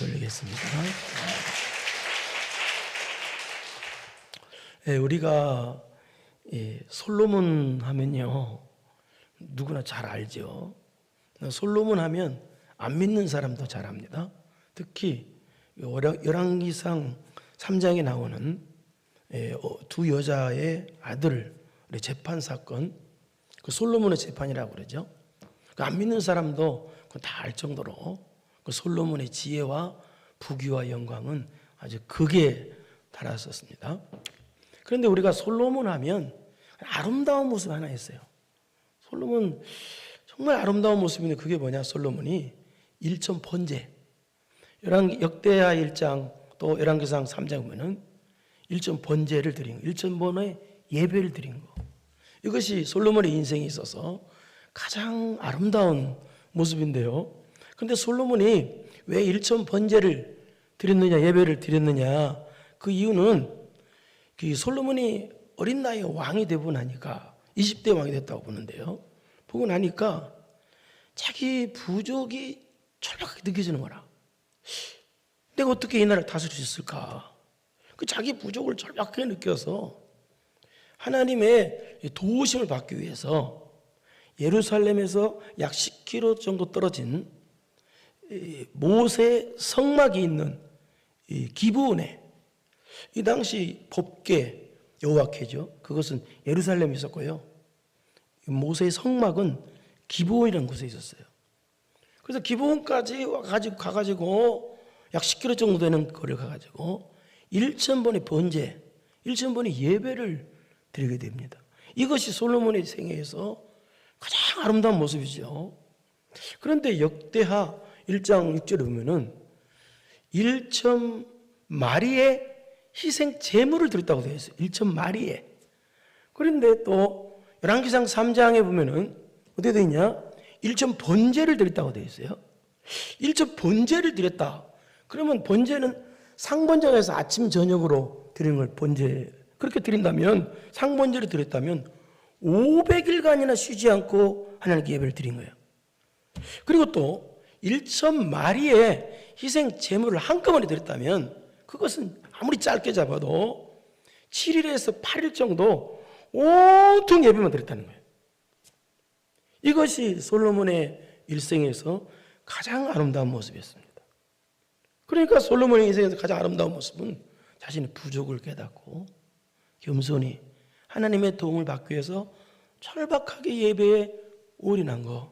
돌리겠습니다. 우리가 솔로몬 하면요, 누구나 잘 알죠. 솔로몬 하면 안 믿는 사람도 잘 압니다. 특히 열왕기상 3장에 나오는 두 여자의 아들 재판 사건, 그 솔로몬의 재판이라고 그러죠. 안 믿는 사람도 다 알 정도로 그 솔로몬의 지혜와 부귀와 영광은 아주 극에 달았었습니다. 그런데 우리가 솔로몬 하면 아름다운 모습 하나 있어요. 솔로몬 정말 아름다운 모습인데 그게 뭐냐? 솔로몬이 일천 번제, 역대하 1장 또 열왕기상 3장 보면은 일천 번제를 드린 거, 일천 번의 예배를 드린 거. 이것이 솔로몬의 인생에 있어서 가장 아름다운 모습인데요. 그런데 솔로몬이 왜 일천 번제를 드렸느냐, 예배를 드렸느냐? 그 이유는 그 솔로몬이 어린 나이에 왕이 되고 나니까 20대 왕이 됐다고 보는데요. 보고 나니까 자기 부족이 철벽하게 느껴지는 거라. 내가 어떻게 이 나라를 다스릴 수 있을까? 그 자기 부족을 철벽하게 느껴서 하나님의 도우심을 받기 위해서 예루살렘에서 약 10km 정도 떨어진 모세 성막이 있는 기브온에, 이 당시 법궤 여호와궤죠. 그것은 예루살렘에 있었고요. 모세의 성막은 기브온이라는 곳에 있었어요. 그래서 기브온까지 가가지고 약 10km 정도 되는 거리를 가가지고 1,000번의 번제, 1,000번의 예배를 드리게 됩니다. 이것이 솔로몬의 생애에서 가장 아름다운 모습이죠. 그런데 역대하 1장 6절에 보면은 1,000마리의 희생 제물을 드렸다고 되어 있어요. 1,000마리에. 그런데 또 열왕기상 3장에 보면은 어떻게 되어 있냐? 1,000번제를 드렸다고 되어 있어요. 1,000번제를 드렸다. 그러면 번제는 상번제에서 아침 저녁으로 드리는 걸 번제, 그렇게 드린다면, 상번제를 드렸다면 500일간이나 쉬지 않고 하나님께 예배를 드린 거예요. 그리고 또 1,000마리의 희생 제물을 한꺼번에 드렸다면 그것은 아무리 짧게 잡아도 7일에서 8일 정도 온통 예배만 드렸다는 거예요. 이것이 솔로몬의 일생에서 가장 아름다운 모습이었습니다. 그러니까 솔로몬의 인생에서 가장 아름다운 모습은 자신의 부족을 깨닫고 겸손히 하나님의 도움을 받기 위해서 철박하게 예배에 올인한 것,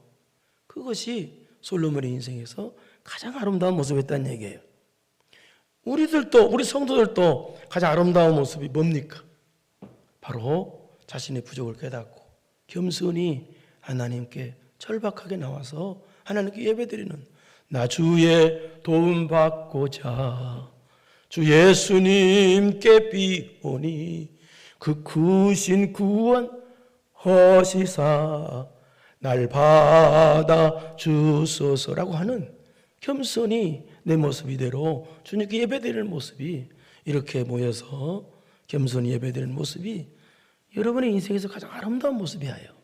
그것이 솔로몬의 인생에서 가장 아름다운 모습이었다는 얘기예요. 우리들도, 우리 성도들도 가장 아름다운 모습이 뭡니까? 바로 자신의 부족을 깨닫고 겸손히 하나님께 철박하게 나와서 하나님께 예배드리는, 나 주의 도움 받고자 주 예수님께 비오니 그 크신 구원하시사 날 받아 주소서라고 하는 겸손히 내 모습 이대로 주님께 예배드리는 모습이, 이렇게 모여서 겸손히 예배드리는 모습이 여러분의 인생에서 가장 아름다운 모습이에요.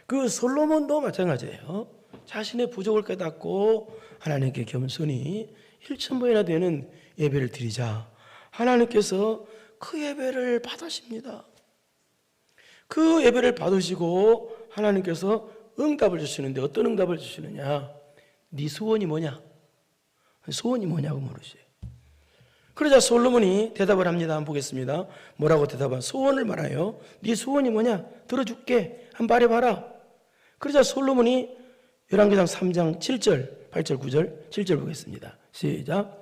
그 솔로몬도 마찬가지예요. 자신의 부족을 깨닫고 하나님께 겸손히 1,000번이나 되는 예배를 드리자 하나님께서 그 예배를 받으십니다. 그 예배를 받으시고 하나님께서 응답을 주시는데 어떤 응답을 주시느냐? 네 소원이 뭐냐? 소원이 뭐냐고 물으세요. 그러자 솔로몬이 대답을 합니다. 한번 보겠습니다. 뭐라고 대답한? 소원을 말해요. 네 소원이 뭐냐? 들어줄게. 한번 말해봐라. 그러자 솔로몬이 열왕기상 3장 7절, 8절, 9절, 7절 보겠습니다. 시작.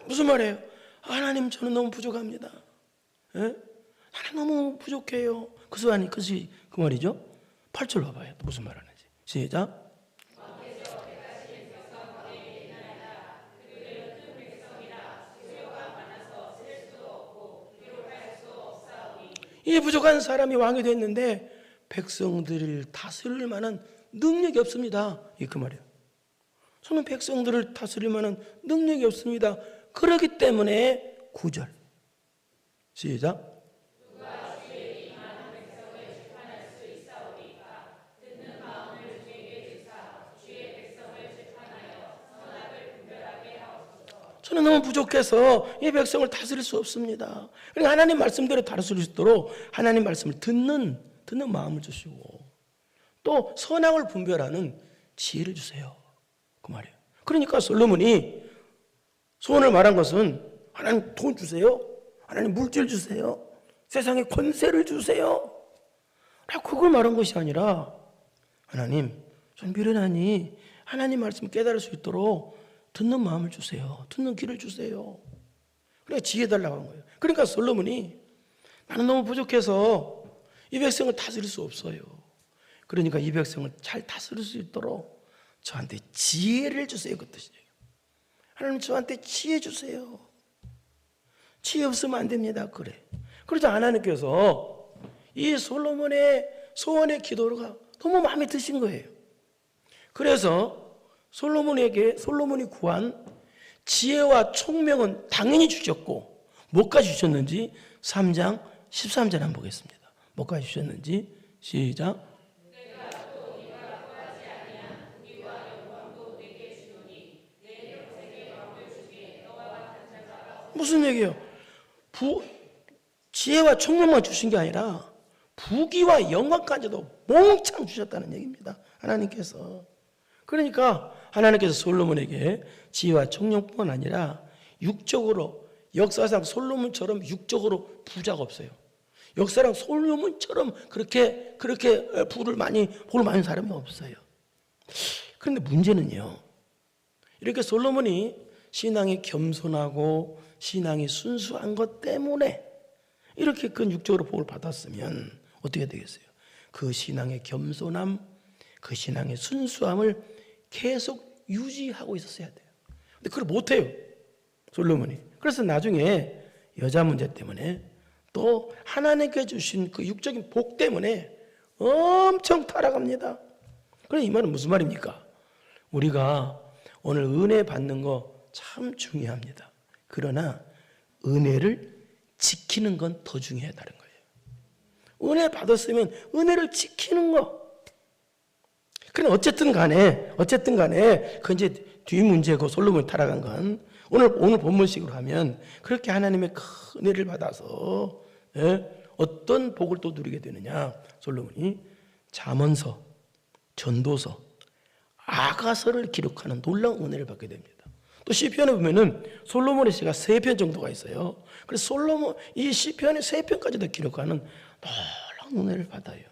무슨 말이에요? 하나님, 저는 너무 부족합니다. 예? 하나님, 너무 부족해요. 그 말이죠. 8절 봐봐요. 무슨 말 하는지. 시작. 이 부족한 사람이 왕이 됐는데 백성들을 다스릴 만한 능력이 없습니다. 그 말이에요. 저는 백성들을 다스릴 만한 능력이 없습니다. 그렇기 때문에 9절 시작. 그럼 너무 부족해서 이 백성을 다스릴 수 없습니다. 그러니까 하나님 말씀대로 다스릴 수 있도록 하나님 말씀을 듣는 마음을 주시고 또 선악을 분별하는 지혜를 주세요. 그 말이에요. 그러니까 솔로몬이 소원을 말한 것은 하나님 돈 주세요. 하나님 물질 주세요. 세상에 권세를 주세요. 라고 그걸 말한 것이 아니라 하나님 좀 미련하니 하나님 말씀을 깨달을 수 있도록 듣는 마음을 주세요. 듣는 귀를 주세요. 그래 지혜 달라고 한 거예요. 그러니까 솔로몬이 나는 너무 부족해서 이 백성을 다스릴 수 없어요. 그러니까 이 백성을 잘 다스릴 수 있도록 저한테 지혜를 주세요. 그 뜻이에요. 하나님 저한테 지혜 주세요. 지혜 없으면 안 됩니다. 그래. 그러자 하나님께서 이 솔로몬의 소원의 기도가 너무 마음에 드신 거예요. 그래서 솔로몬이 구한 지혜와 총명은 당연히 주셨고 뭐까지 주셨는지 3장 13절 한번 보겠습니다. 뭐까지 주셨는지 시작. 무슨 얘기예요? 지혜와 총명만 주신 게 아니라 부귀와 영광까지도 몽창 주셨다는 얘기입니다. 하나님께서. 그러니까 하나님께서 솔로몬에게 지혜와 총명뿐만 아니라 육적으로 역사상 솔로몬처럼 육적으로 부자가 없어요. 역사상 솔로몬처럼 그렇게 복을 많이 사람이 없어요. 그런데 문제는요. 이렇게 솔로몬이 신앙이 겸손하고 신앙이 순수한 것 때문에 이렇게 큰 육적으로 복을 받았으면 어떻게 되겠어요? 그 신앙의 겸손함, 그 신앙의 순수함을 계속 유지하고 있었어야 돼요. 근데 그걸 못해요. 솔로몬이. 그래서 나중에 여자 문제 때문에 또 하나님께 주신 그 육적인 복 때문에 엄청 타락합니다. 그럼 이 말은 무슨 말입니까? 우리가 오늘 은혜 받는 거 참 중요합니다. 그러나 은혜를 지키는 건 더 중요하다는 거예요. 은혜 받았으면 은혜를 지키는 거. 그럼 어쨌든 간에 그 이제 뒤 문제고 솔로몬이 타락한 건 오늘 본문식으로 하면 그렇게 하나님의 큰 은혜를 받아서 어떤 복을 또 누리게 되느냐? 솔로몬이 잠언서, 전도서, 아가서를 기록하는 놀라운 은혜를 받게 됩니다. 또 시편에 보면은 솔로몬의 시가 3편 정도가 있어요. 그래서 이 시편의 3편까지도 기록하는 놀라운 은혜를 받아요.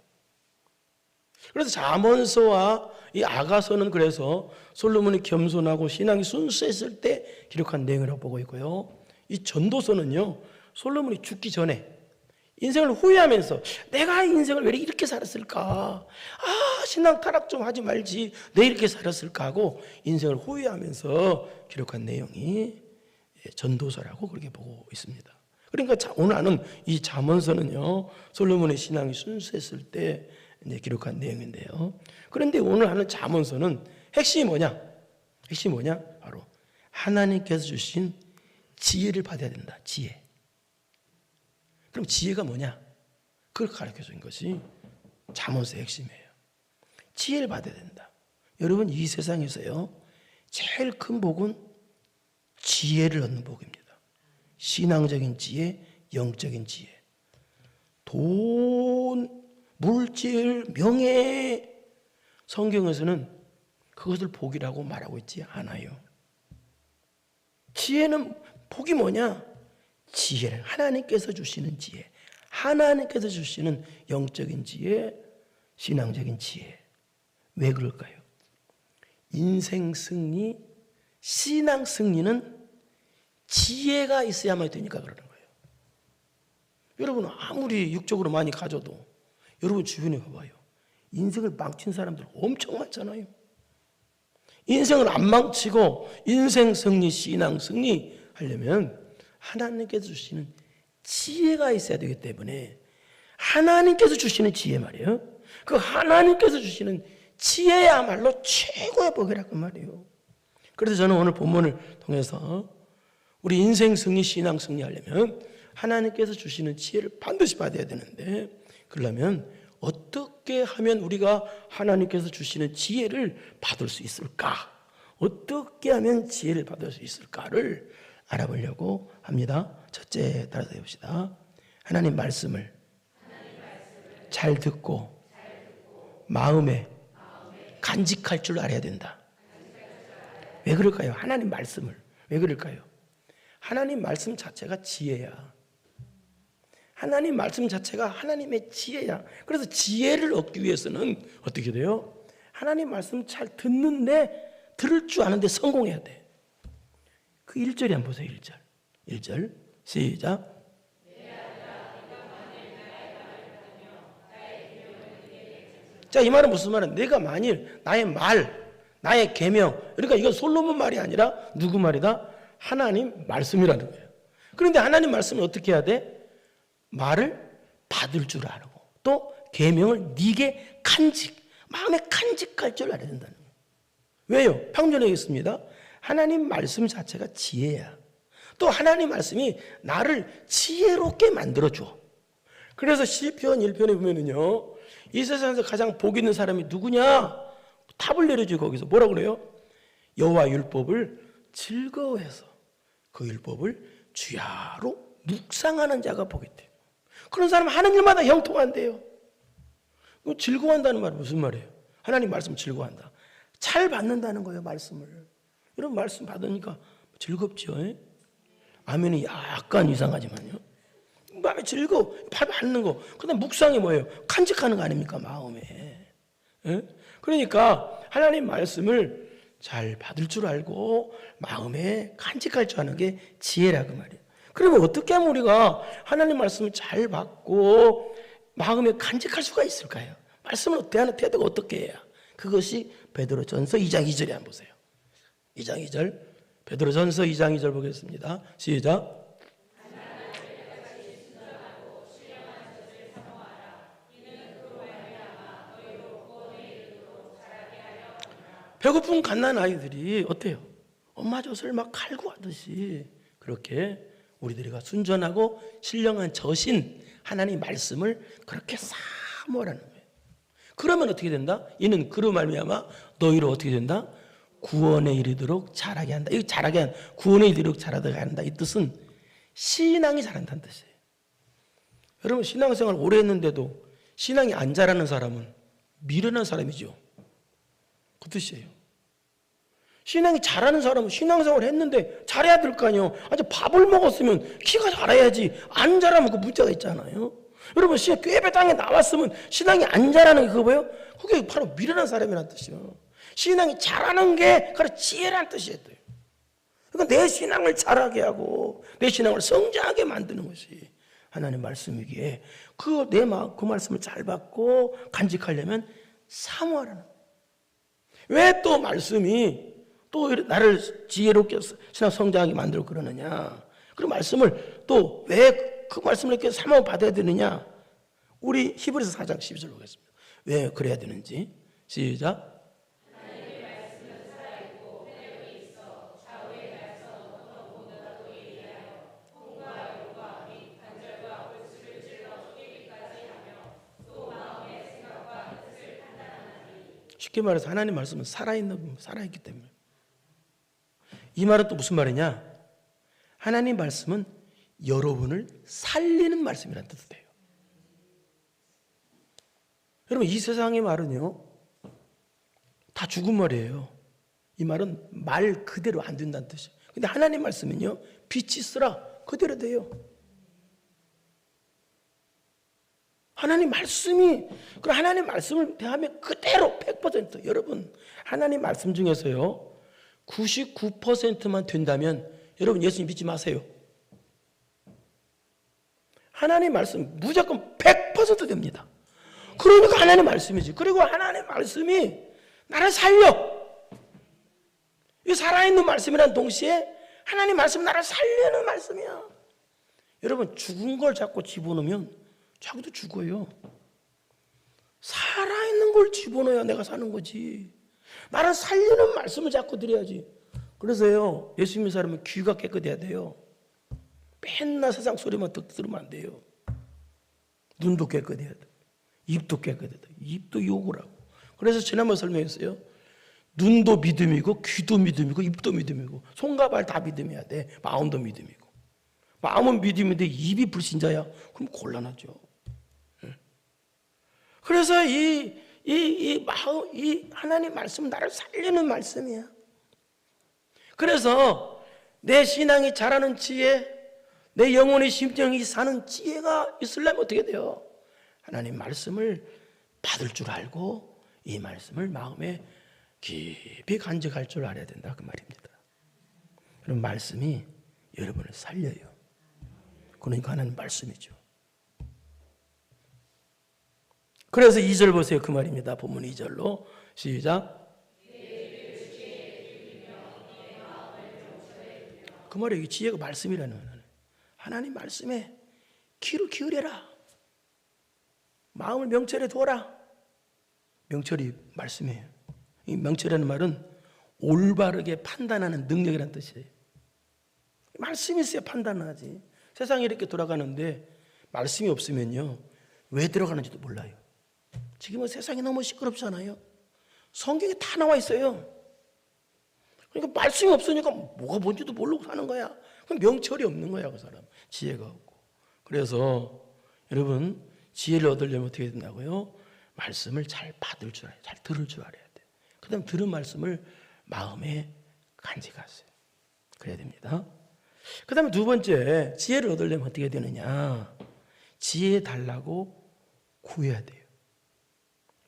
그래서 잠언서와 이 아가서는 그래서 솔로몬이 겸손하고 신앙이 순수했을 때 기록한 내용이라고 보고 있고요. 이 전도서는요, 솔로몬이 죽기 전에 인생을 후회하면서 내가 인생을 왜 이렇게 살았을까? 신앙 타락 좀 하지 말지. 내 이렇게 살았을까 하고 인생을 후회하면서 기록한 내용이 전도서라고 그렇게 보고 있습니다. 그러니까 오늘 하는 이 잠언서는요, 솔로몬의 신앙이 순수했을 때 이제 기록한 내용인데요. 그런데 오늘 하는 잠언서는 핵심이 뭐냐? 바로 하나님께서 주신 지혜를 받아야 된다. 지혜. 그럼 지혜가 뭐냐? 그걸 가르쳐 준 것이 잠언서의 핵심이에요. 지혜를 받아야 된다. 여러분 이 세상에서요 제일 큰 복은 지혜를 얻는 복입니다. 신앙적인 지혜, 영적인 지혜. 돈, 물질, 명예, 성경에서는 그것을 복이라고 말하고 있지 않아요. 지혜는 복이 뭐냐? 지혜를 하나님께서 주시는 지혜, 하나님께서 주시는 영적인 지혜, 신앙적인 지혜. 왜 그럴까요? 인생 승리, 신앙 승리는 지혜가 있어야만 되니까 그러는 거예요. 여러분 아무리 육적으로 많이 가져도 여러분 주변에 봐봐요. 인생을 망친 사람들 엄청 많잖아요. 인생을 안 망치고 인생 승리, 신앙 승리 하려면 하나님께서 주시는 지혜가 있어야 되기 때문에 하나님께서 주시는 지혜 말이에요. 그 하나님께서 주시는 지혜야말로 최고의 복이라고 말이에요. 그래서 저는 오늘 본문을 통해서 우리 인생 승리, 신앙 승리하려면 하나님께서 주시는 지혜를 반드시 받아야 되는데 그러려면 어떻게 하면 우리가 하나님께서 주시는 지혜를 받을 수 있을까? 어떻게 하면 지혜를 받을 수 있을까를 알아보려고 합니다. 첫째 따라서 해봅시다. 하나님 말씀을 잘 듣고 마음에 간직할 줄 알아야 된다. 왜 그럴까요? 하나님 말씀을. 왜 그럴까요? 하나님 말씀 자체가 지혜야. 하나님 말씀 자체가 하나님의 지혜야. 그래서 지혜를 얻기 위해서는 어떻게 돼요? 하나님 말씀 잘 듣는데, 들을 줄 아는데 성공해야 돼. 그 1절이 한번 보세요. 1절. 1절 시작. 자, 이 말은 무슨 말이야? 내가 만일 나의 말, 나의 계명, 그러니까 이건 솔로몬 말이 아니라 누구 말이다? 하나님 말씀이라는 거예요. 그런데 하나님 말씀을 어떻게 해야 돼? 말을 받을 줄 알고 또 계명을 네게 간직, 마음에 간직할 줄 알아야 된다는 거예요. 왜요? 방금 얘기했습니다. 하나님 말씀 자체가 지혜야. 또 하나님 말씀이 나를 지혜롭게 만들어줘. 그래서 시편 1편에 보면은요, 이 세상에서 가장 복 있는 사람이 누구냐? 답을 내려줘. 거기서 뭐라고 그래요? 여호와 율법을 즐거워해서 그 율법을 주야로 묵상하는 자가 복이 있대요. 그런 사람은 하는 일마다 형통한대요. 즐거워한다는 말은 무슨 말이에요? 하나님 말씀 즐거워한다. 잘 받는다는 거예요, 말씀을. 여러분 말씀 받으니까 즐겁죠? 아멘이 약간 이상하지만요. 마음에 즐거워. 받는 거. 그 다음 묵상이 뭐예요? 간직하는 거 아닙니까? 마음에. 그러니까 하나님 말씀을 잘 받을 줄 알고 마음에 간직할 줄 아는 게 지혜라 그 말이에요. 그러면 어떻게 하면 우리가 하나님 말씀을 잘 받고 마음에 간직할 수가 있을까요? 말씀을 대하는 태도가 어떻게 해야? 그것이 베드로전서 2장 2절에 한번 보세요. 2장 2절. 베드로전서 2장 2절 보겠습니다. 시작. 배고픈 갓난 아이들이 어때요? 엄마 젖을 막 갈고 하듯이 그렇게 우리들이가 순전하고 신령한 젖인 하나님 말씀을 그렇게 사모하라는 거예요. 그러면 어떻게 된다? 이는 그로 말미암아 너희로 어떻게 된다? 구원에 이르도록 자라게 한다. 이 자라게 한 구원에 이르도록 자라게 한다. 이 뜻은 신앙이 자란다는 뜻이에요. 여러분 신앙생활 오래 했는데도 신앙이 안 자라는 사람은 미련한 사람이죠. 그 뜻이에요. 신앙이 잘하는 사람은 신앙생활 했는데 잘해야 될 거 아니에요. 아주 밥을 먹었으면 키가 자라야지. 안 자라면 그 문제가 있잖아요. 여러분 꾀배 땅에 나왔으면 신앙이 안 자라는 게 그거 뭐예요? 그게 바로 미련한 사람이라는 뜻이에요. 신앙이 자라는 게 바로 지혜라는 뜻이에요. 그러니까 내 신앙을 자라게 하고 내 신앙을 성장하게 만드는 것이 하나님의 말씀이기에 그 말씀을 잘 받고 간직하려면 사모하라는 거예요. 왜 또 말씀이 또 나를 지혜롭게 신앙 성장하게 만들고 그러느냐? 그 말씀을 또 왜 그 말씀을 이렇게 사모 받아야 되느냐? 우리 히브리서 4장 12절 보겠습니다. 왜 그래야 되는지 시작. 하나님의 말씀은 살아있고 그대로 있어 좌우에 갈서 어떤 모든 도에 대하여 공과 용과 및 간절과 골수를 찔러 쪼개기까지 하며 또 마음의 생각과 뜻을 판단하나니. 쉽게 말해서 하나님 말씀은 살아있기 때문에. 이 말은 또 무슨 말이냐? 하나님 말씀은 여러분을 살리는 말씀이라는 뜻이 돼요. 여러분 이 세상의 말은요 다 죽은 말이에요. 이 말은 말 그대로 안 된다는 뜻이에요. 근데 하나님 말씀은요 빛이 있으라 그대로 돼요. 하나님 말씀이 그럼 하나님 말씀을 대하면 그대로 100% 여러분 하나님 말씀 중에서요 99%만 된다면 여러분 예수님 믿지 마세요. 하나님 말씀 무조건 100% 됩니다. 그러니까 하나님 말씀이지. 그리고 하나님 말씀이 나를 살려. 이 살아있는 말씀이란 동시에 하나님 말씀 나를 살리는 말씀이야. 여러분 죽은 걸 자꾸 집어넣으면 자기도 죽어요. 살아있는 걸 집어넣어야 내가 사는 거지. 나를 살리는 말씀을 자꾸 드려야지. 그래서요 예수 믿는 사람은 귀가 깨끗해야 돼요. 맨날 세상 소리만 들으면 안 돼요. 눈도 깨끗해야 돼. 입도 깨끗해야 돼. 입도 욕을 하고. 그래서 지난번에 설명했어요. 눈도 믿음이고 귀도 믿음이고 입도 믿음이고 손과 발 다 믿음이어야 돼. 마음도 믿음이고. 마음은 믿음인데 입이 불신자야? 그럼 곤란하죠. 그래서 이 마음, 이 하나님 말씀은 나를 살리는 말씀이야. 그래서 내 신앙이 자라는 지혜, 내 영혼의 심정이 사는 지혜가 있으려면 어떻게 돼요? 하나님 말씀을 받을 줄 알고 이 말씀을 마음에 깊이 간직할 줄 알아야 된다 그 말입니다. 그럼 말씀이 여러분을 살려요. 그러니까 하나님 말씀이죠. 그래서 2절 보세요. 그 말입니다. 본문 2절로 시작. 그 말이 지혜가 말씀이라는 거예요. 하나님 말씀에 귀를 기울여라. 마음을 명철에 두어라. 명철이 말씀이에요. 이 명철이라는 말은 올바르게 판단하는 능력이라는 뜻이에요. 말씀이 있어야 판단을 하지. 세상이 이렇게 돌아가는데 말씀이 없으면요 왜 들어가는지도 몰라요. 지금은 세상이 너무 시끄럽잖아요. 성경에 다 나와 있어요. 그러니까 말씀이 없으니까 뭐가 뭔지도 모르고 사는 거야. 그럼 명철이 없는 거야 그 사람. 지혜가 없고. 그래서 여러분 지혜를 얻으려면 어떻게 된다고요? 말씀을 잘 받을 줄 알아야 돼. 잘 들을 줄 알아야 돼. 그 다음 들은 말씀을 마음에 간직하세요. 그래야 됩니다. 그 다음에 두 번째, 지혜를 얻으려면 어떻게 되느냐? 지혜 달라고 구해야 돼요.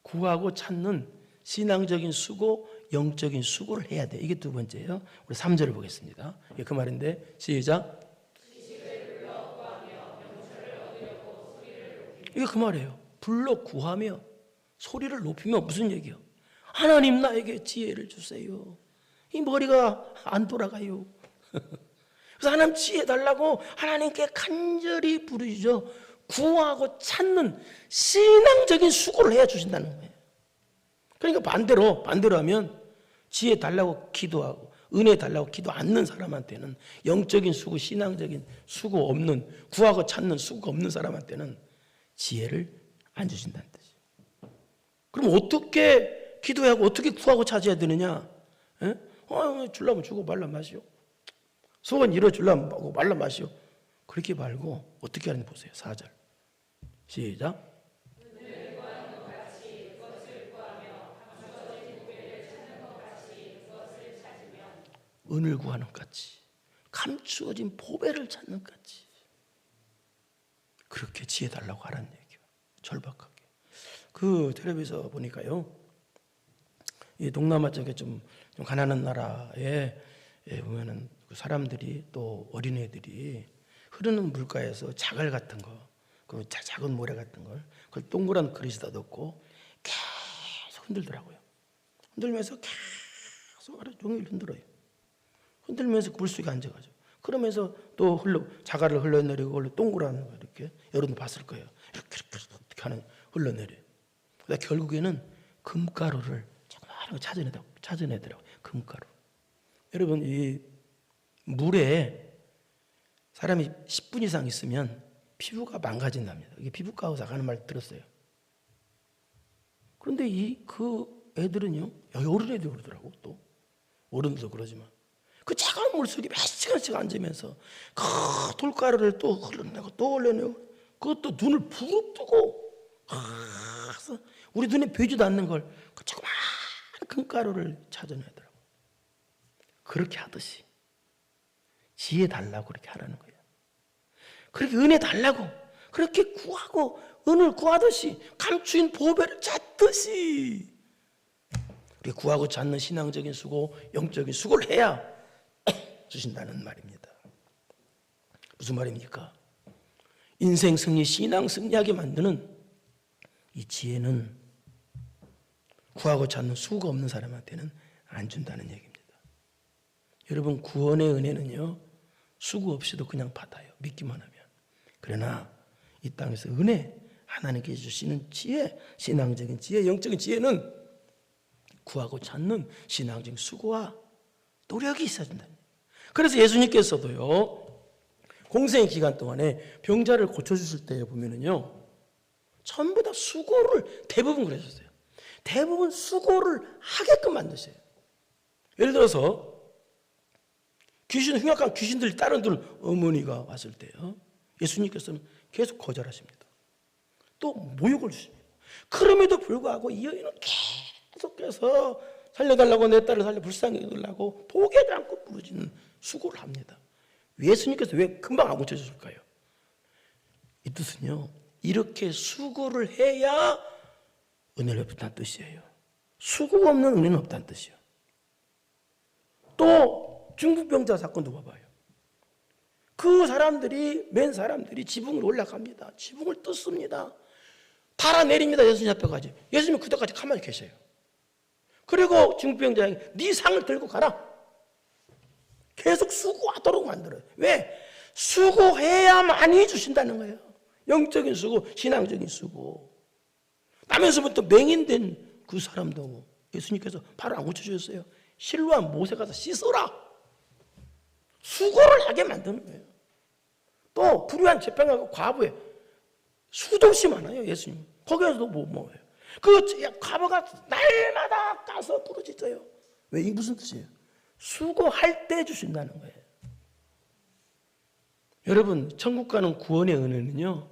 구하고 찾는 신앙적인 수고, 영적인 수고를 해야 돼요. 이게 두 번째예요. 우리 3절을 보겠습니다. 이게 그 말인데 시작. 이게 그 말이에요. 불러 구하며 소리를 높이며 무슨 얘기요? 하나님 나에게 지혜를 주세요. 이 머리가 안 돌아가요. 그래서 하나님 지혜 달라고 하나님께 간절히 부르시죠. 구하고 찾는 신앙적인 수고를 해야 주신다는 거예요. 그러니까 반대로 하면 지혜 달라고 기도하고 은혜 달라고 기도 않는 사람한테는 영적인 수고, 신앙적인 수고 없는, 구하고 찾는 수고가 없는 사람한테는 지혜를 안 주신다는 뜻이에요. 그럼 어떻게 기도해야 하고 어떻게 구하고 찾아야 되느냐? 주려면 주고 말라 마시오. 소원 이뤄 주려면 하고 말라 마시오. 그렇게 말고 어떻게 하는지 보세요. 4절 시작. 은을 구하는 것 같이 감추어진 보배를 찾는 것 같이 그렇게 지혜 달라고 하라는 얘기예요. 절박하게. 그 텔레비에서 보니까요, 이 동남아 쪽에 좀 가난한 나라에 보면은 그 사람들이 또 어린애들이 흐르는 물가에서 자갈 같은 거, 그 작은 모래 같은 걸 그걸 동그란 그릇에다 넣고 계속 흔들더라고요. 흔들면서 계속 하루 종일 흔들어요. 흔들면서 물속에 앉아가지고 그러면서 또 자갈을 흘러내리고 원래 동그란 거 이렇게 여러분도 봤을 거예요. 이렇게 하는 흘러내려. 그러다 결국에는 금가루를 조그마한 거 찾아내더라고요. 금가루. 여러분 이 물에 사람이 10분 이상 있으면 피부가 망가진답니다. 이게 피부과 의사가 하는 말 들었어요. 그런데 그 애들은요, 어른 애들 그러더라고. 또 어른도 그러지만 그 차가운 물속에 몇 시간씩 앉으면서 그 돌가루를 또 흘러내고 또 흘러내고 그것도 눈을 부릅뜨고 우리 눈에 보이지도 않는 걸 그 조그마한 금가루를 찾아내더라고. 그렇게 하듯이 지혜 달라고 그렇게 하라는 거예요. 그렇게 은혜 달라고 그렇게 구하고 은을 구하듯이 감추인 보배를 찾듯이 우리 구하고 찾는 신앙적인 수고, 영적인 수고를 해야 주신다는 말입니다. 무슨 말입니까? 인생 승리, 신앙 승리하게 만드는 이 지혜는 구하고 찾는 수고가 없는 사람한테는 안 준다는 얘기입니다. 여러분 구원의 은혜는요 수고 없이도 그냥 받아요. 믿기만 하면. 그러나 이 땅에서 은혜, 하나님께 주시는 지혜, 신앙적인 지혜, 영적인 지혜는 구하고 찾는 신앙적인 수고와 노력이 있어야 된다. 그래서 예수님께서도요 공생의 기간 동안에 병자를 고쳐주실 때 보면은요 전부 다 수고를 대부분 그러셨어요. 대부분 수고를 하게끔 만드셔요. 예를 들어서 흉악한 귀신들이 다른 어머니가 왔을 때요, 예수님께서는 계속 거절하십니다. 또 모욕을 주십니다. 그럼에도 불구하고 이 여인은 계속해서 살려달라고, 내 딸을 살려 불쌍히 여기려고 포기하지 않고 부르짖는 수고를 합니다. 예수님께서 왜 금방 안 고쳐주실까요? 이 뜻은요, 이렇게 수고를 해야 은혜를 베푼다는 뜻이에요. 수고가 없는 은혜는 없다는 뜻이에요. 또 중풍병자 사건도 봐봐요. 그 사람들이, 맨 사람들이 지붕을 올라갑니다. 지붕을 뜯습니다. 달아내립니다. 예수님 앞에까지. 예수님은 그때까지 가만히 계세요. 그리고 중풍병자에게 네 상을 들고 가라. 계속 수고하도록 만들어요. 왜? 수고해야만이 주신다는 거예요. 영적인 수고, 신앙적인 수고. 나면서부터 맹인된 그 사람도 예수님께서 바로 안 고쳐주셨어요. 실로암 못에 가서 씻어라. 수고를 하게 만드는 거예요. 또 불의한 재판하고 과부에 수도 없이 많아요. 예수님 거기에서도 못 먹어요. 그 과부가 날마다 가서 부르짖어요. 왜? 이게 무슨 뜻이에요? 수고할 때 주신다는 거예요. 여러분, 천국 가는 구원의 은혜는요,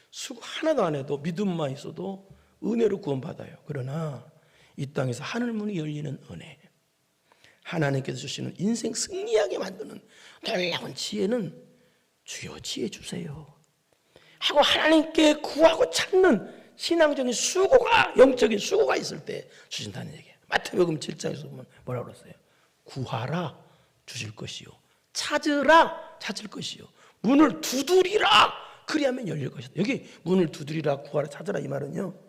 수고 하나도 안 해도 믿음만 있어도 은혜로 구원받아요. 그러나 이 땅에서 하늘 문이 열리는 은혜, 하나님께서 주시는 인생 승리하게 만드는 놀라운 지혜는 주여 지혜 주세요 하고 하나님께 구하고 찾는 신앙적인 수고가, 영적인 수고가 있을 때 주신다는 얘기예요. 마태복음 7장에서 보면 뭐라고 그랬어요? 구하라 주실 것이요, 찾으라 찾을 것이요, 문을 두드리라 그리하면 열릴 것이다. 여기 문을 두드리라, 구하라, 찾으라 이 말은요,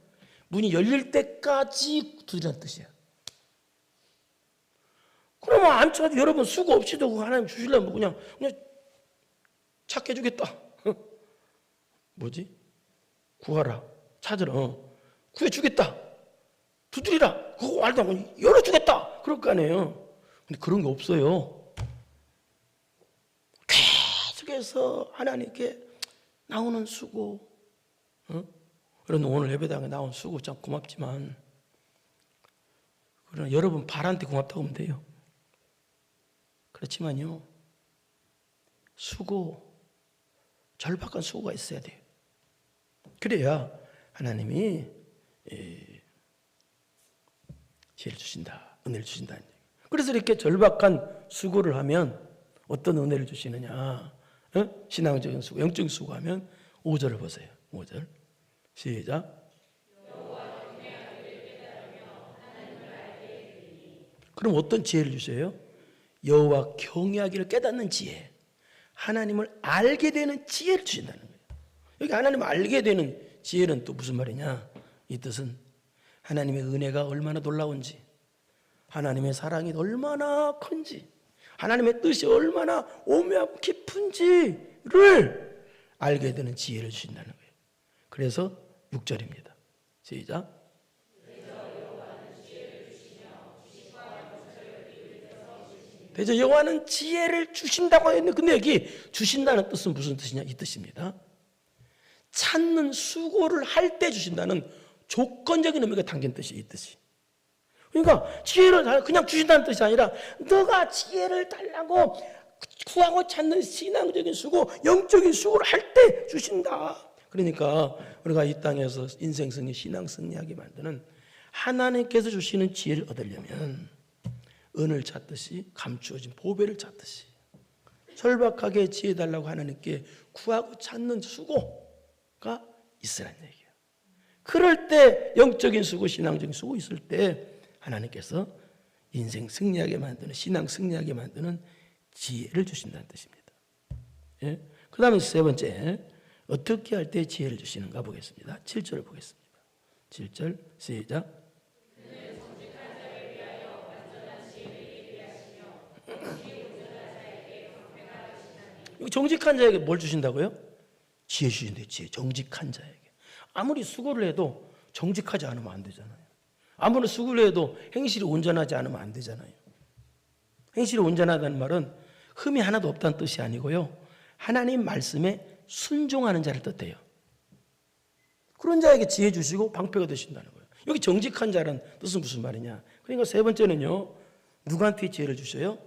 문이 열릴 때까지 두드리라는 뜻이에요. 그러면 안 찾아도 여러분 수고 없이도 하나님 주시려면 그냥 찾게 해주겠다. 뭐지? 구하라, 찾으라, 구해주겠다, 두드리라, 그거 말도 안 하고 열어주겠다, 그럴 거 아니에요. 근데 그런 게 없어요. 계속해서 하나님께 나오는 수고, 그런 오늘 예배당에 나온 수고 참 고맙지만, 그러나 여러분 발한테 고맙다고 하면 돼요. 그렇지만요, 수고, 절박한 수고가 있어야 돼요. 그래야 하나님이 지혜를 주신다, 은혜를 주신다는 얘기예요. 그래서 이렇게 절박한 수고를 하면 어떤 은혜를 주시느냐, 신앙적인 수고, 영적인 수고하면 5절을 보세요. 5절 시작. 그럼 어떤 지혜를 주세요? 여호와 경외하기를 깨닫는 지혜, 하나님을 알게 되는 지혜를 주신다는 거예요. 여기 하나님을 알게 되는 지혜는 또 무슨 말이냐? 이 뜻은 하나님의 은혜가 얼마나 놀라운지, 하나님의 사랑이 얼마나 큰지, 하나님의 뜻이 얼마나 오묘하고 깊은지를 알게 되는 지혜를 주신다는 거예요. 그래서 6절입니다. 시작. 대저 여호와는 지혜를 주신다고 했는데, 근데 여기 주신다는 뜻은 무슨 뜻이냐? 이 뜻입니다. 찾는 수고를 할 때 주신다는 조건적인 의미가 담긴 뜻이 이 뜻이. 그러니까 지혜를 그냥 주신다는 뜻이 아니라 너가 지혜를 달라고 구하고 찾는 신앙적인 수고, 영적인 수고를 할 때 주신다. 그러니까 우리가 이 땅에서 인생 승리, 신앙 승리하게 만드는, 하나님께서 주시는 지혜를 얻으려면 은을 찾듯이, 감추어진 보배를 찾듯이 절박하게 지혜 달라고 하나님께 구하고 찾는 수고가 있으라는 얘기예요. 그럴 때 영적인 수고, 신앙적인 수고 있을 때 하나님께서 인생 승리하게 만드는, 신앙 승리하게 만드는 지혜를 주신다는 뜻입니다. 예? 그 다음에 세 번째, 어떻게 할 때 지혜를 주시는가 보겠습니다. 7절을 보겠습니다. 7절 시작. 정직한 자에게 뭘 주신다고요? 지혜 주신대요. 지혜. 정직한 자에게. 아무리 수고를 해도 정직하지 않으면 안 되잖아요. 아무리 수고를 해도 행실이 온전하지 않으면 안 되잖아요. 행실이 온전하다는 말은 흠이 하나도 없다는 뜻이 아니고요, 하나님 말씀에 순종하는 자를 뜻해요. 그런 자에게 지혜 주시고 방패가 되신다는 거예요. 여기 정직한 자라는 뜻은 무슨 말이냐? 그러니까 세 번째는요, 누구한테 지혜를 주셔요?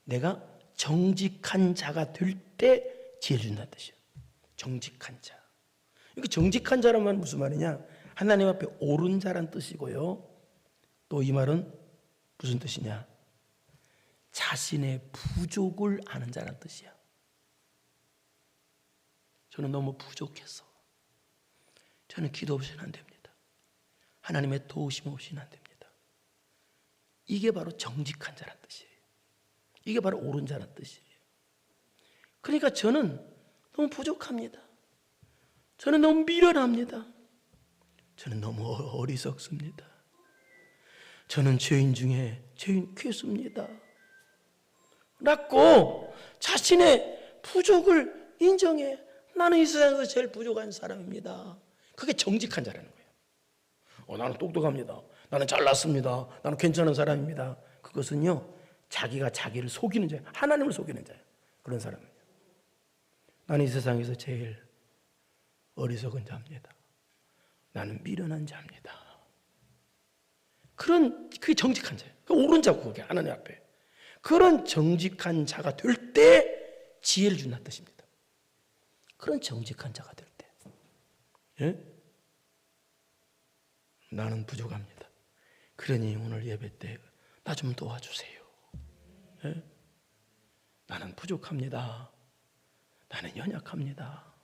내가 정직한 자가 될 때 지혜를 준다는 뜻이에요. 정직한 자. 이게 정직한 자란 말은 무슨 말이냐? 하나님 앞에 옳은 자란 뜻이고요. 또 이 말은 무슨 뜻이냐? 자신의 부족을 아는 자란 뜻이야. 저는 너무 부족해서 저는 기도 없이는 안 됩니다. 하나님의 도우심 없이는 안 됩니다. 이게 바로 정직한 자란 뜻이에요. 이게 바로 옳은 자란 뜻이에요. 그러니까 저는 너무 부족합니다. 저는 너무 미련합니다. 저는 너무 어리석습니다. 저는 죄인 중에 죄인 괴수입니다. 라고 자신의 부족을 인정해. 나는 이 세상에서 제일 부족한 사람입니다. 그게 정직한 자라는 거예요. 나는 똑똑합니다. 나는 잘났습니다. 나는 괜찮은 사람입니다. 그것은요, 자기가 자기를 속이는 자예요. 하나님을 속이는 자예요. 그런 사람은요. 나는 이 세상에서 제일 어리석은 자입니다. 나는 미련한 자입니다. 그게 정직한 자예요. 그 옳은 자고, 그게 하나님 앞에. 그런 정직한 자가 될 때 지혜를 준다는 뜻입니다. 그런 정직한 자가 될 때. 예? 나는 부족합니다. 그러니 오늘 예배 때 나 좀 도와주세요. 예? 나는 부족합니다. 나는 연약합니다.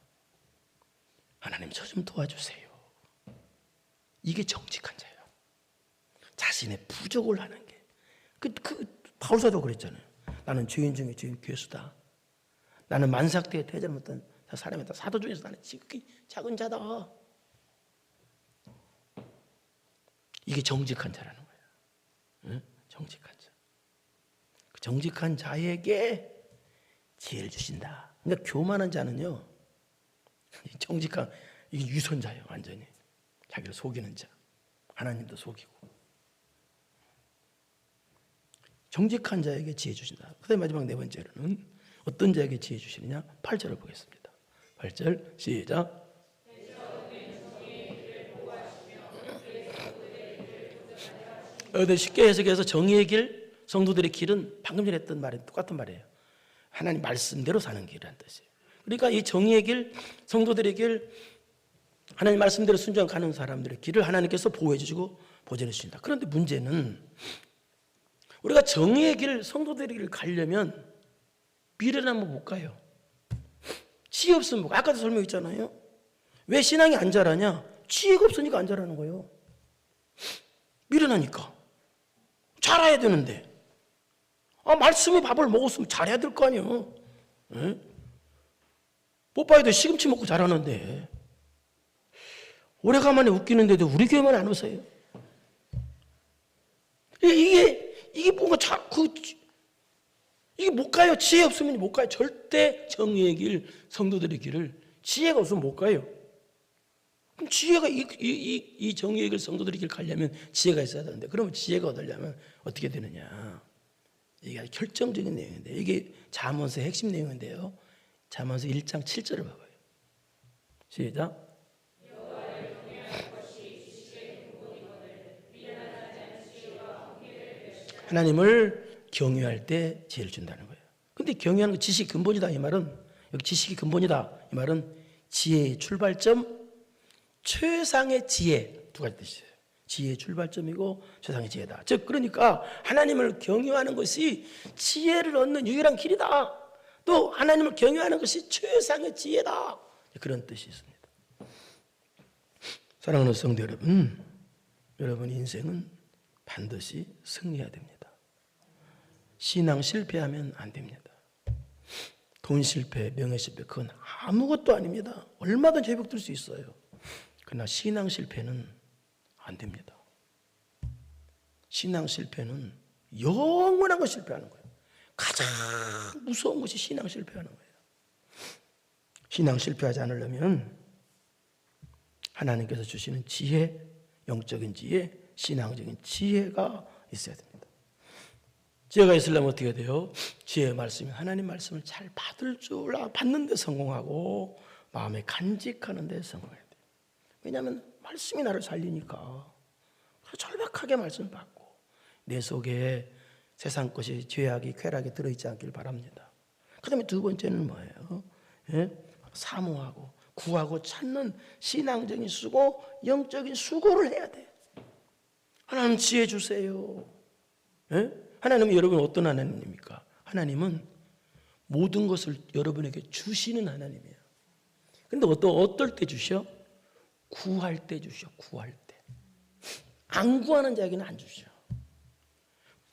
하나님 저 좀 도와주세요. 이게 정직한 자예요. 자신의 부족을 하는 게. 바울사도 그랬잖아요. 나는 죄인 중에 죄인 괴수다. 나는 만삭대에 대전 못한 사람이다. 사도 중에서 나는 지극히 작은 자다. 이게 정직한 자라는 거예요. 응? 정직한 자. 그 정직한 자에게 지혜를 주신다. 그러니까 교만한 자는요, 정직한, 이게 유선자예요. 완전히 자기를 속이는 자. 하나님도 속이고. 정직한 자에게 지혜 주신다. 그다음에 마지막 네 번째로는 어떤 자에게 지혜 주시느냐? 8절을 보겠습니다. 8절 시작. 쉽게 해석해서 정의의 길, 성도들의 길은 방금 전에 했던 말이 똑같은 말이에요. 하나님 말씀대로 사는 길이라는 뜻이에요. 그러니까 이 정의의 길, 성도들의 길, 하나님 말씀대로 순종하는 사람들의 길을 하나님께서 보호해 주시고 보전해 주신다. 그런데 문제는 우리가 정의의 길, 성도들의 길을 가려면 미련하면 못 가요. 지혜 없으면 못 가요. 아까도 설명했잖아요. 왜 신앙이 안 자라냐? 지혜가 없으니까 안 자라는 거예요. 미련하니까. 잘해야 되는데. 말씀의 밥을 먹었으면 잘해야 될 거 아니에요. 네? 뽀빠이도 시금치 먹고 자라는데 오래간만에 웃기는데도 우리 교회만 안 웃어요. 이게 뭔가 이게 못 가요. 지혜 없으면 못 가요. 절대 정의의 길, 성도들의 길을 지혜가 없으면 못 가요. 그럼 지혜가 이 정의의 길, 성도들의 길 가려면 지혜가 있어야 되는데, 그러면 지혜가 얻으려면 어떻게 되느냐? 이게 결정적인 내용인데, 이게 잠언서의 핵심 내용인데요. 잠언서 1장 7절을 봐봐요. 시작. 하나님을 경외할 때 지혜를 준다는 거예요. 근데 경외하는 거 지식이 근본이다 이 말은, 여기 지식이 근본이다 이 말은 지혜의 출발점, 최상의 지혜 두 가지 뜻이에요. 지혜의 출발점이고 최상의 지혜다. 즉 그러니까 하나님을 경외하는 것이 지혜를 얻는 유일한 길이다. 또 하나님을 경외하는 것이 최상의 지혜다. 그런 뜻이 있습니다. 사랑하는 성도 여러분, 여러분 인생은 반드시 승리해야 됩니다. 신앙 실패하면 안 됩니다. 돈 실패, 명예 실패, 그건 아무것도 아닙니다. 얼마든지 회복될 수 있어요. 그러나 신앙 실패는 안 됩니다. 신앙 실패는 영원한 거 실패하는 거예요. 가장 무서운 것이 신앙 실패하는 거예요. 신앙 실패하지 않으려면 하나님께서 주시는 지혜, 영적인 지혜, 신앙적인 지혜가 있어야 됩니다. 지혜가 있으려면 어떻게 돼요? 지혜의 말씀이 하나님 말씀을 잘 받는 데 성공하고 마음에 간직하는 데 성공해야 돼요. 왜냐하면 말씀이 나를 살리니까 절박하게 말씀을 받고 내 속에 세상 것이 죄악이 쾌락이 들어있지 않길 바랍니다. 그 다음에 두 번째는 뭐예요? 예? 사모하고 구하고 찾는 신앙적인 수고, 영적인 수고를 해야 돼. 하나님 지혜 주세요. 예? 하나님은 여러분 어떤 하나님입니까? 하나님은 모든 것을 여러분에게 주시는 하나님이에요. 근데 어떨 때 주셔? 구할 때 주셔. 구할 때. 안 구하는 자에게는 안 주셔.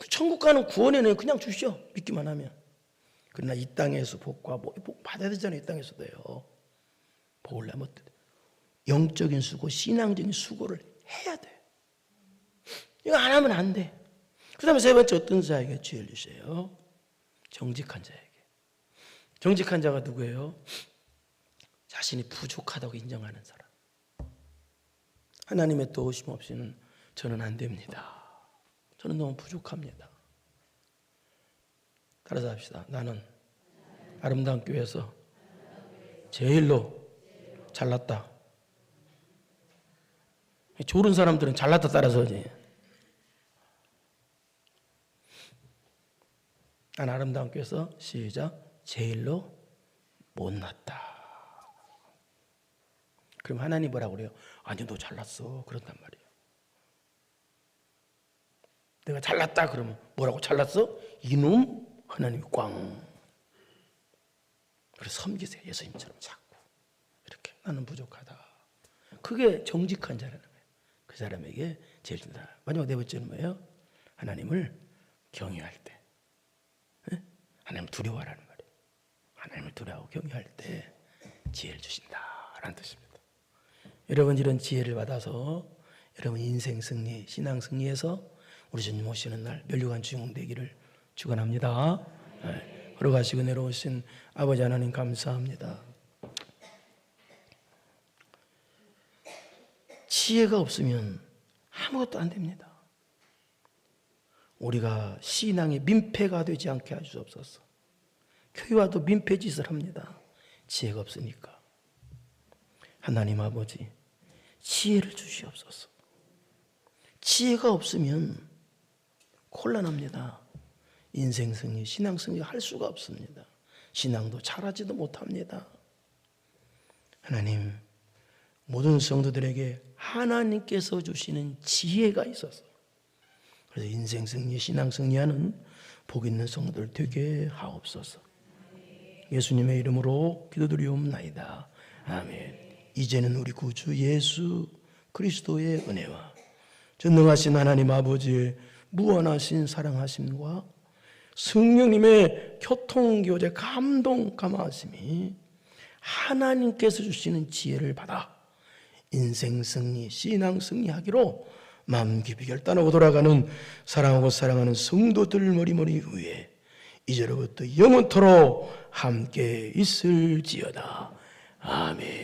천국 가는 구원에는 그냥 주셔. 믿기만 하면. 그러나 이 땅에서 복과 복 받아야 되잖아요. 이 땅에서도요. 복을 내면 영적인 수고, 신앙적인 수고를 해야 돼. 이거 안 하면 안 돼. 그 다음에 세 번째 어떤 자에게 지혜를 주세요? 정직한 자에게. 정직한 자가 누구예요? 자신이 부족하다고 인정하는 사람. 하나님의 도우심 없이는 저는 안 됩니다. 저는 너무 부족합니다. 따라서 합시다. 나는 아름다운 교회에서 제일로 잘났다. 좋은 사람들은 잘났다 따라서지. 난 아름다운 교회에서 시작 제일로 못났다. 그럼 하나님 뭐라고 그래요? 아니 너 잘났어. 그런단 말이에요. 내가 잘났다 그러면 뭐라고 잘났어? 이놈? 하나님이 꽝. 그래서 섬기세요. 예수님처럼 자꾸. 이렇게 나는 부족하다. 그게 정직한 자라는 거예요. 그 사람에게 제일 준다. 마지막 네 번째는 뭐예요? 하나님을 경외할 때. 하나님을 두려워하라는 말이에요. 하나님을 두려워하고 경외할 때 지혜를 주신다라는 뜻입니다. 여러분 이런 지혜를 받아서 여러분 인생 승리, 신앙 승리에서 우리 주님 오시는 날 멸류관 주인공 되기를 축원합니다. 걸어가시고 내려오신 아버지 하나님 감사합니다. 지혜가 없으면 아무것도 안 됩니다. 우리가 신앙이 민폐가 되지 않게 하시옵소서. 교회와도 민폐짓을 합니다. 지혜가 없으니까. 하나님 아버지 지혜를 주시옵소서. 지혜가 없으면 곤란합니다. 인생 승리, 신앙 승리 할 수가 없습니다. 신앙도 잘하지도 못합니다. 하나님 모든 성도들에게 하나님께서 주시는 지혜가 있어서 그래서 인생 승리, 신앙 승리하는 복 있는 성도들 되게 하옵소서. 예수님의 이름으로 기도드리옵나이다. 아멘. 이제는 우리 구주 예수 그리스도의 은혜와 전능하신 하나님 아버지의 무한하신 사랑하심과 성령님의 교통교제 감동 감화하심이 하나님께서 주시는 지혜를 받아 인생 승리, 신앙 승리하기로 마음 깊이 결단하고 돌아가는 사랑하고 사랑하는 성도들 머리머리 위에 이제로부터 영원토록 함께 있을지어다. 아멘.